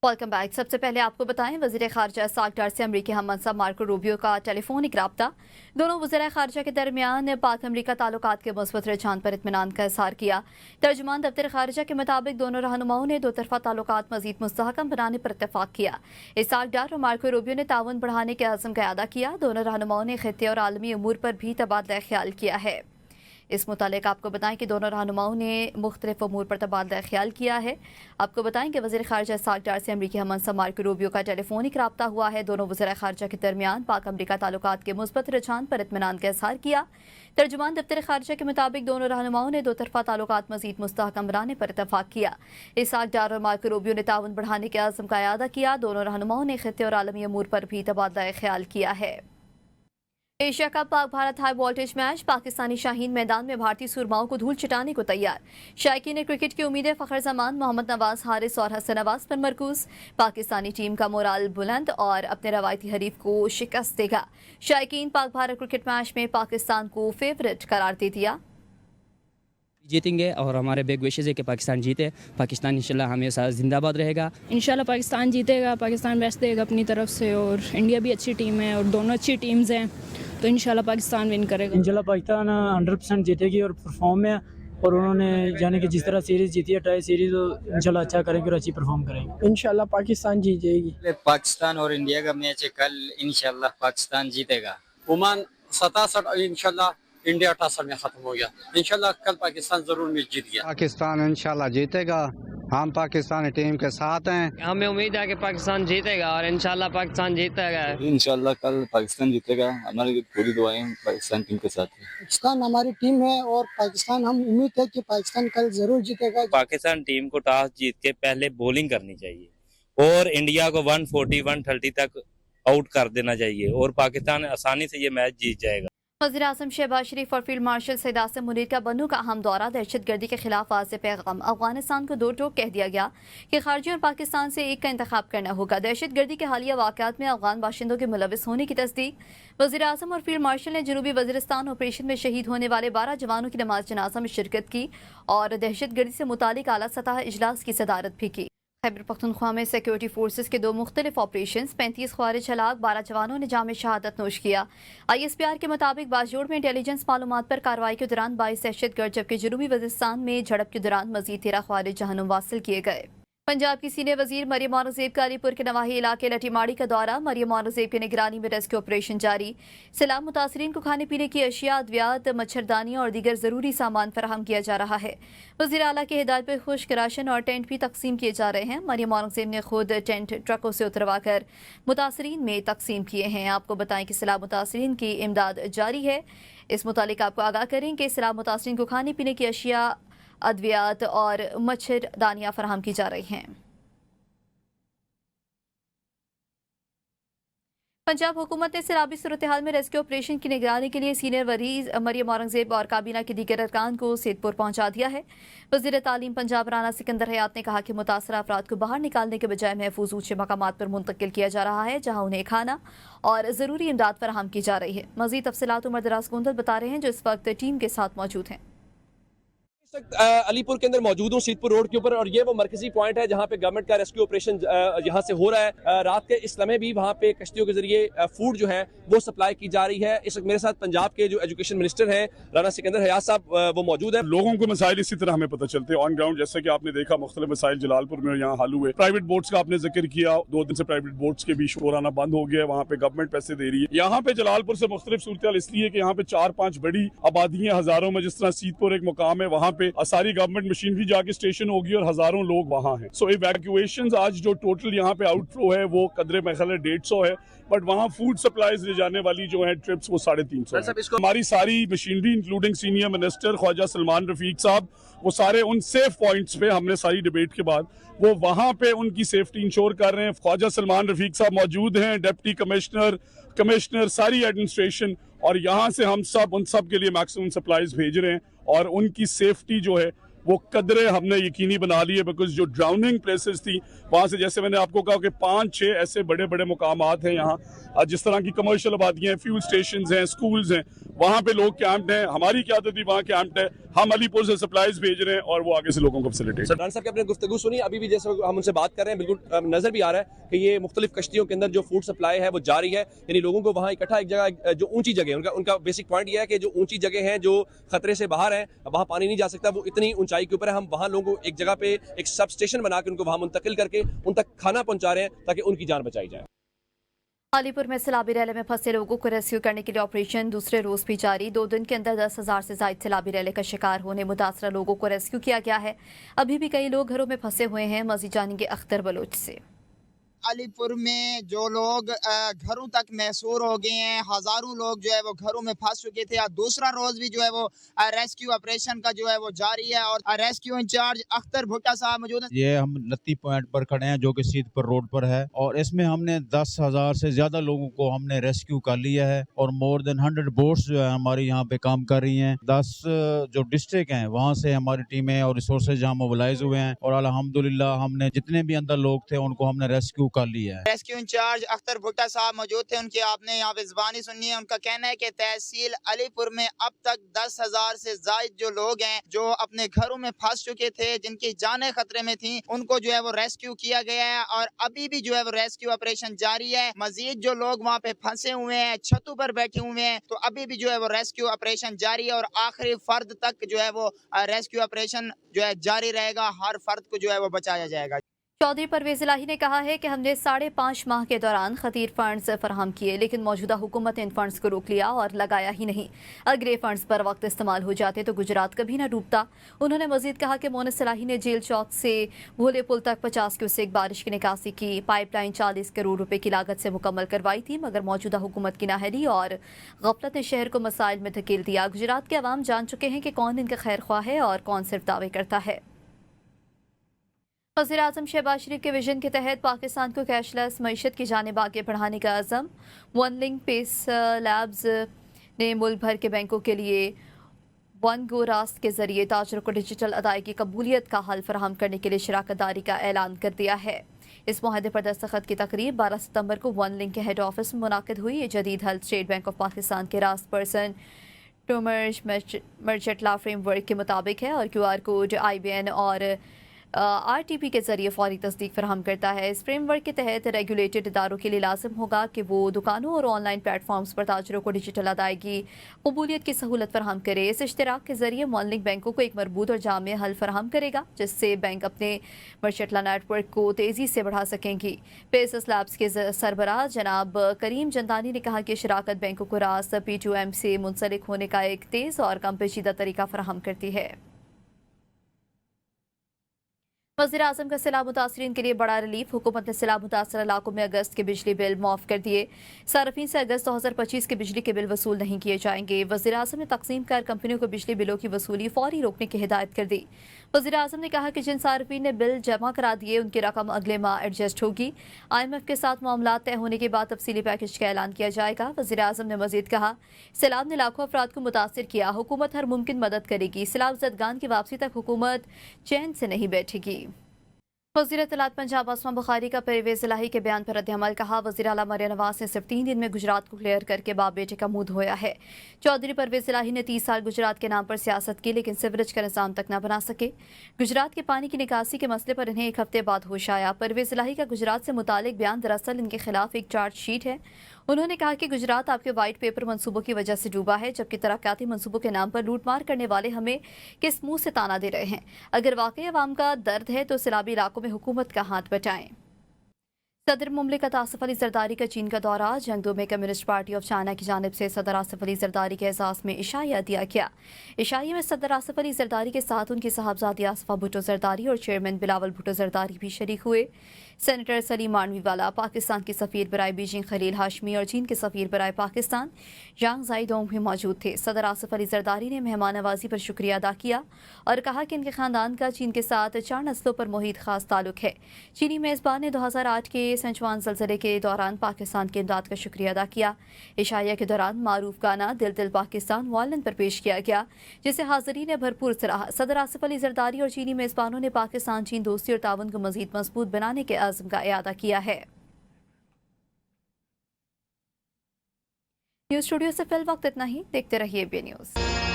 Welcome back. सबसे पहले आपको बताएं, वज़ीर ख़ारजा साक डार से अमरीकी हम मनसब मार्को रूबियो का टेलीफोनिक रब्ता। दोनों वज़ीर ख़ारजा के दरमियान पाक अमरीका ताल्लुकात के मुस्बत रुझान पर इत्मीनान का इज़हार किया। तर्जुमान दफ्तर ख़ारजा के मुताबिक दोनों रहनुमाओं ने दो तरफ़ा ताल्लुकात मज़ीद मुस्तहकम बनाने पर इत्तफ़ाक़ किया। साक डार और मार्को रूबियो ने ताउन बढ़ाने के अज़्म का अदा किया। दोनों रहनुमाओं ने ख़ित्ते और आलमी अमूर पर भी तबादला ख्याल किया है। इस मुतालिक आपको बताएं कि दोनों रहनुमाओं ने मुख्तलिफ अमूर पर तबादला ख्याल किया है। आपको बताएं कि वज़ीर ख़ारजा साक डार से अमरीकी हम मनसब मार्को रूबियो का टेलीफोनिक रब्ता हुआ है। दोनों वज़ीर ख़ारजा के दरमियान पाक अमरीका ताल्लुकात के मुस्बत रुझान पर इत्मीनान का इज़हार किया। तर्जुमान दफ्तर ख़ारजा के मुताबिक दोनों रहनुमाओं ने दो तरफ़ा ताल्लुकात मज़ीद मुस्तहकम बनाने पर इत्तफ़ाक़ किया। साक डार और मार्को रूबियो ने ताउन बढ़ाने के अज़्म का अदा किया। दोनों रहनुमाओं ने ख़ित्ते और आलमी अमूर पर भी तबादला ख्याल किया है। Asia cup Pak Bharat high voltage match, Pakistani Shaheen मैदान में भारतीय सुरमाओं को धूल चिटाने को तैयार। शायकीन क्रिकेट की उम्मीदें फ़खर जमान, मोहम्मद नवाज, हारिस और हसन नवाज पर मरकूज। पाकिस्तानी टीम का मोराल बुलंद और अपने रवायती हरीफ को शिकस्त देगा। शायकीन पाक भारत क्रिकेट मैच में पाकिस्तान को फेवरेट करार दे दिया। जीतेंगे और हमारे बिग विशेज़ है कि पाकिस्तान जीते। पाकिस्तान इंशाल्लाह हमेशा जिंदाबाद रहेगा। इंशाल्लाह पाकिस्तान जीतेगा, पाकिस्तान बेस्ट देगा अपनी तरफ से, और इंडिया भी अच्छी टीम है और दोनों अच्छी टीम्स हैं, तो इंशाल्लाह पाकिस्तान विन करेगा। इंशाल्लाह पाकिस्तान 100% जीतेगी और परफॉर्म में, और उन्होंने यानी कि जिस तरह सीरीज़ जीती है टाई सीरीज़, तो इंशाल्लाह अच्छा करेंगे और अच्छी परफॉर्म करेंगे। इंशाल्लाह पाकिस्तान जीत जाएगी। पाकिस्तान और इंडिया का मैच है कल, इंशाल्लाह पाकिस्तान जीतेगा। ओमान 67, इंशाल्लाह इंडिया 68 में खत्म हो गया। इंशाल्लाह कल पाकिस्तान जरूर मैच जीत गया। पाकिस्तान इंशाल्लाह जीतेगा। हम पाकिस्तानी टीम के साथ हैं। हमें उम्मीद है कि पाकिस्तान जीतेगा और इंशाल्लाह पाकिस्तान जीतेगा। इंशाल्लाह कल पाकिस्तान जीतेगा। हमारी पूरी दुआएं पाकिस्तान टीम के साथ हैं। पाकिस्तान हमारी टीम है और पाकिस्तान, हम उम्मीद है कि पाकिस्तान कल जरूर जीतेगा। पाकिस्तान टीम को टॉस जीत के पहले बॉलिंग करनी चाहिए और इंडिया को 140-130 तक आउट कर देना चाहिए और पाकिस्तान आसानी से ये मैच जीत जाएगा। वज़ीर आज़म शहबाज शरीफ और फील्ड मार्शल सैयद आसिम मुनीर का बन्नू का अहम दौरा। दहशत गर्दी के खिलाफ वाज़ेह पैगाम। अफगानिस्तान को दो टोक कह दिया गया कि खारजी और पाकिस्तान से एक का इंतखाब करना होगा। दहशत गर्दी के हालिया वाक़यात में अफगान बाशिंदों के मुलविस होने की तस्दीक। वज़ीर आज़म और फील्ड मार्शल ने जनूबी वज़ीरिस्तान ऑपरेशन में शहीद होने वाले 12 जवानों की नमाज जनाजा में शिरकत की और दहशत गर्दी से मुतालिक आला सतह इजलास की सदारत भी की। खैबर पख्तूनख्वा में सिक्योरिटी फोर्सेस के दो मुख्तलिफ ऑपरेशन, 35 ख्वारिज हलाक, 12 जवानों ने जाम शहादत नोश किया। ISPR के मुताबिक बाजोड़ में इंटेलिजेंस मालूमात पर कार्रवाई के दौरान 22 दहशत गर्द, जबकि जनूबी वज़ीरिस्तान में झड़प के दौरान मजीद 13 ख्वारिज जहन्नुम वासिल किए गए। पंजाब की सीनियर वजीर मरियम औरंगजेब का अलीपुर के नवाही इलाके लटीमाड़ी का दौरा। मरियम औरंगजेब की निगरानी में रेस्क्यू ऑपरेशन जारी। सैलाब मुतासरीन को खाने पीने की अशिया, अद्वियात, मच्छरदानी और दीगर जरूरी सामान फराहम किया जा रहा है। वज़ीर आला की हिदायत पर खुश्क राशन और टेंट भी तकसीम किए जा रहे हैं। मरियम औरंगजेब ने खुद टेंट ट्रकों से उतरवा कर मुतासरीन में तकसीम किए हैं। आपको बताएं कि सैलाब मुतासरीन की इमदाद जारी है। इस मुतालिक आपको आगाह करें कि सैलाब मुतासरीन को खाने पीने की अशिया, अद्वियात और मच्छरदानियाँ फराहम की जा रही हैं। पंजाब हुकूमत ने सैलाबी सूरत हाल में रेस्क्यू ऑपरेशन की निगरानी के लिए सीनियर वरीज मरियम औरंगजेब और काबीना के दीगर अरकान को सैदपुर पहुंचा दिया है। वज़ीर तालीम पंजाब राना सिकंदर हयात ने कहा कि मुतासरा अफराद को बाहर निकालने के बजाय महफूज ऊंचे मकामात पर मुंतकिल किया जा रहा है, जहां उन्हें खाना और ज़रूरी इमदाद फराहम की जा रही है। मज़ीद तफसीलात उमर दराज गुंदल बता रहे हैं, जो इस वक्त टीम के साथ मौजूद हैं। अलीपुर के अंदर मौजूद हूँ, सीतपुर रोड के ऊपर, और ये वो मरकजी पॉइंट है जहाँ पे गवर्नमेंट का रेस्क्यू ऑपरेशन यहाँ से हो रहा है। रात के इस लम्हे भी वहाँ पे कश्तियों के जरिए फूड जो है वो सप्लाई की जा रही है। इस वक्त मेरे साथ पंजाब के जो एजुकेशन मिनिस्टर हैं राना सिकंदर हयात साहब, वो मौजूद है। लोगों को मसाइल इसी तरह हमें पता चलते हैं ऑन ग्राउंड, जैसे कि आपने देखा मुख्तलिफ मसाइल जलालपुर में यहाँ हल हुए। प्राइवेट बोट्स का आपने जिक्र किया, 2 दिन से प्राइवेट बोट्स के भी शोर आना बंद हो गया। वहाँ पे गवर्नमेंट पैसे दे रही है। यहाँ पे जलालपुर से मुख्तलिफ सूरत इसलिए कि यहाँ पे 4-5 बड़ी आबादियां हजारों में, जिस तरह सीतपुर एक मुकाम है, वहाँ पे सारी गवर्नमेंट मशीनरी जाके स्टेशन होगी और हजारों लोग वहाँ हैं। सो इवैक्यूएशंस आज जो टोटल यहाँ पे आउटफ्लो है वो कदरे में 150 है, बट वहाँ फूड सप्लाईज ले जाने वाली जो है ट्रिप्स वो 350 है। हमारी सारी machinery including senior minister Khwaja Salman Rafique sahab, वो सारे उन सेफ पॉइंट्स पे हमने सारी डिबेट के बाद वो वहाँ पे उनकी सेफ्टी इंश्योर कर रहे हैं। ख्वाजा सलमान रफीक साहब मौजूद हैं, डिप्टी कमिश्नर, सारी एडमिनिस्ट्रेशन, और यहाँ से हम सब उन सब के लिए मैक्सिमम सप्लाईज भेज रहे हैं और उनकी सेफ्टी जो है वो कदरें हमने यकीनी बना ली है, बिकॉज जो ड्राउनिंग प्लेसेस थी वहाँ से, जैसे मैंने आपको कहा कि 5-6 ऐसे बड़े बड़े मुकामात हैं यहाँ, जिस तरह की कमर्शियल आबादियाँ हैं, फ्यूल स्टेशन हैं, स्कूल्स हैं, वहाँ पे लोग कैंप्ड हैं, हमारी क़यादत भी वहाँ कैंप्ड है, हम अलीपुर से सप्लाईज भेज रहे हैं और वो आगे से लोगों को फैसिलिटेट। सरदार साहब की आपने गुफ्तगू सुनी, अभी भी जैसे हम उनसे बात कर रहे हैं बिल्कुल नजर भी आ रहा है कि ये मुख्तलिफ कश्तियों के अंदर जो फूड सप्लाई है वो जारी है, यानी लोगों को वहाँ इकट्ठा एक जगह, जो ऊंची जगह है, उनका बेसिक पॉइंट ये है कि जो ऊंची जगह है जो खतरे से बाहर है, वहाँ पानी नहीं जा सकता, वो इतनी ऊंचाई के ऊपर है, हम वहाँ लोगों को एक जगह पे एक सब स्टेशन बना के उनको वहाँ मुंतकिल करके उन तक खाना पहुँचा रहे हैं ताकि उनकी जान बचाई जाए। अलीपुर में सैलाबी रैली में फंसे लोगों को रेस्क्यू करने के लिए ऑपरेशन दूसरे रोज भी जारी। 2 दिन के अंदर 10,000 से ज्यादा सैलाबी रैली का शिकार होने मुतासरा लोगों को रेस्क्यू किया गया है। अभी भी कई लोग घरों में फंसे हुए हैं। मजीद जानेंगे अख्तर बलोच से। अलीपुर में जो लोग घरों तक महसूर हो गए हैं, हजारों लोग जो है वो घरों में फंस चुके थे। दूसरा रोज भी जो है वो रेस्क्यू ऑपरेशन का जो है वो जारी है और रेस्क्यू इंचार्ज अख्तर भुट्टा साहब मौजूद हैं। ये हम लत्ती पॉइंट पर खड़े हैं जो कि सीधपुर रोड पर है और इसमें हमने 10,000 से ज्यादा लोगों को हमने रेस्क्यू कर लिया है और मोर देन 100 बोट्स जो है हमारी यहाँ पे काम कर रही हैं। 10 जो डिस्ट्रिक्ट हैं वहाँ से हमारी टीमें और रिसोर्सेज यहाँ मोबिलाइज हुए हैं और अल्हम्दुलिल्लाह हमने जितने भी अंदर लोग थे उनको हमने रेस्क्यू कर लिया है। रेस्क्यू इंचार्ज अख्तर भुट्टा साहब मौजूद थे, उनकी आपने यहाँ पे ज़बानी सुनी है। उनका कहना है कि तहसील अलीपुर में अब तक 10,000 से ज़ायद जो लोग हैं जो अपने घरों में फंस चुके थे, जिनकी जानें खतरे में थी, उनको जो है वो रेस्क्यू किया गया है और अभी भी जो है वो रेस्क्यू ऑपरेशन जारी है। मजीद जो लोग वहाँ पे फंसे हुए हैं, छतों पर बैठे हुए हैं, तो अभी भी जो है वो रेस्क्यू ऑपरेशन जारी है और आखिरी फर्द तक जो है वो रेस्क्यू ऑपरेशन जो है जारी रहेगा। हर फर्द को जो है वो बचाया जाएगा। चौधरी परवेज इलाही ने कहा है कि हमने 5.5 माह के दौरान खतीर फंड्स फराहम किए, लेकिन मौजूदा हुकूमत ने इन फंड्स को रोक लिया और लगाया ही नहीं। अगर ये फंड्स पर वक्त इस्तेमाल हो जाते तो गुजरात कभी न डूबता। उन्होंने मजीद कहा कि मोनिस इलाही ने जेल चौक से भोले पुल तक 50 क्यूसेक बारिश की निकासी की। पाइपलाइन 40 करोड़ रुपए की लागत से मुकम्मल करवाई थी, मगर मौजूदा हुकूमत की नाहली और गफलत ने शहर को मसाइल में धकेल दिया। गुजरात के अवाम जान चुके हैं कि कौन इनका खैर ख्वाह है और कौन सिर्फ दावे करता है। वज़ीर-ए-आज़म शहबाज शरीफ के विजन के तहत पाकिस्तान को कैशलेस मईशत की जानिब आगे बढ़ाने का अज़म। वन लिंक पेस लैब्स ने मुल्क भर के बैंकों के लिए वन गो रास्त के जरिए ताजरों को डिजिटल अदायगी कबूलियत का हल फराहम करने के लिए शराकत दारी का ऐलान कर दिया है। इस मुआहदे पर दस्तखत की तकरीब 12 सितंबर को वन लिंक के हेड ऑफिस में मुनाकिद हुई। ये जदीद हल स्टेट बैंक ऑफ पाकिस्तान के रास्त पर्सन टोमर्ज मर्चेंट लॉ फ्रेमवर्क के मुताबिक है और QR कोड IBN और RTP के जरिए फौरी तस्दीक फराहम करता है। इस फ्रेमवर्क के तहत रेगुलेटेड इदारों के लिए लाजिम होगा कि वो दुकानों और ऑनलाइन प्लेटफॉर्म्स पर ताजरों को डिजिटल अदायगी कबूलियत की सहूलत फराहम करे। इस इश्तराक के जरिए मॉनलिंक बैंकों को एक मरबूत और जामे हल फराहम करेगा, जिससे बैंक अपने मर्चेंट लॉ नेटवर्क को तेज़ी से बढ़ा सकेंगी। पेसस लैब्स के सरबराह जनाब करीम जंदानी ने कहा कि शराकत बैंकों को रास्त P2M से मुंसलिक होने का एक तेज़ और कम पेचीदा तरीका फराहम करती है। वज़ीर-ए-आज़म का सैलाब मुतासरीन के लिए बड़ा रिलीफ। हुकूमत ने सैलाब मुतासर इलाकों में अगस्त के बिजली बिल माफ़ कर दिए। सार्फिन से अगस्त 2025 के बिजली के बिल वसूल नहीं किए जाएंगे। वज़ीर-ए-आज़म ने तकसीम कार कंपनियों को बिजली बिलों की वसूली फौरी रोकने की हिदायत कर दी। वज़ीर-ए-आज़म ने कहा कि जिन सार्फिन ने बिल जमा करा दिए उनकी रकम अगले माह एडजस्ट होगी। IMF के साथ मामला तय होने के बाद तफसीली पैकेज का ऐलान किया जाएगा। वज़ीर-ए-आज़म ने मजीद कहा, सैलाब ने लाखों अफराद को मुतासर किया, हुकूमत हर मुमकिन मदद करेगी। सैलाब ज़दगान की वापसी तक हुकूमत चैन से नहीं बैठेगी। वज़ीर इत्तलात पंजाब आसमा बुखारी का परवेज इलाही के बयान पर रद्द-ए-अमल। कहा, वज़ीर आला मरियम नवाज ने सिर्फ 3 दिन में गुजरात को क्लियर करके बाप बेटे का मुंह धोया है। चौधरी परवेज इलाही ने 30 साल गुजरात के नाम पर सियासत की, लेकिन सिवरेज का निज़ाम तक न बना सके। गुजरात के पानी की निकासी के मसले पर इन्हें 1 हफ्ते बाद होश आया। परवेज इलाही का गुजरात से मुतालिक बयान दरअसल इनके खिलाफ एक चार्जशीट है। उन्होंने कहा कि गुजरात आपके वाइट पेपर मंसूबों की वजह से डूबा है, जबकि तरक्याती मंसूबों के नाम पर लूटमार करने वाले हमें किस मुंह से ताना दे रहे हैं। अगर वाकई अवाम का दर्द है तो सैलाबी इलाकों में हुकूमत का हाथ बटाएं। सदर मुमलिकत आसिफ अली जरदारी का चीन का दौरा। जंगदू में कम्युनिस्ट पार्टी ऑफ चाइना की जानिब से सदर आसिफ अली जरदारी के एजाज़ में इशाया दिया गया। इशाये में सदर आसिफ अली जरदारी के साथ उनकी साहबजादी आसिफा भुट्टो जरदारी और चेयरमैन बिलावल भुट्टो जरदारी भी शरीक हुए। सेनेटर सलीम मानवीवाला, पाकिस्तान के सफ़ीर बराए बीजिंग खलील हाशमी और चीन के सफ़ीर बराए पाकिस्तान यांग जाइदोंग भी मौजूद थे। सदर आसिफ अली जरदारी ने मेहमान नवाजी पर शुक्रिया अदा किया और कहा कि इनके ख़ानदान का चीन के साथ 4 नस्लों पर मुहित खास ताल्लुक है। चीनी मेज़बान ने 2008 के सिंचवान ज़लज़ले के दौरान पाकिस्तान की इमदाद का शुक्रिया अदा किया। इशाया के दौरान मारूफ गाना दिल दिल पाकिस्तान वालन पर पेश किया गया, जिसे हाज़रीन ने भरपूर सराहा। सदर आसिफ अली जरदारी और चीनी मेज़बानों ने पाकिस्तान चीन दोस्ती और ताउन को मज़ीद मजबूत बनाने के आज़म का इयादा किया है। न्यूज़ स्टूडियो से फिल वक्त इतना ही। देखते रहिए बी न्यूज़।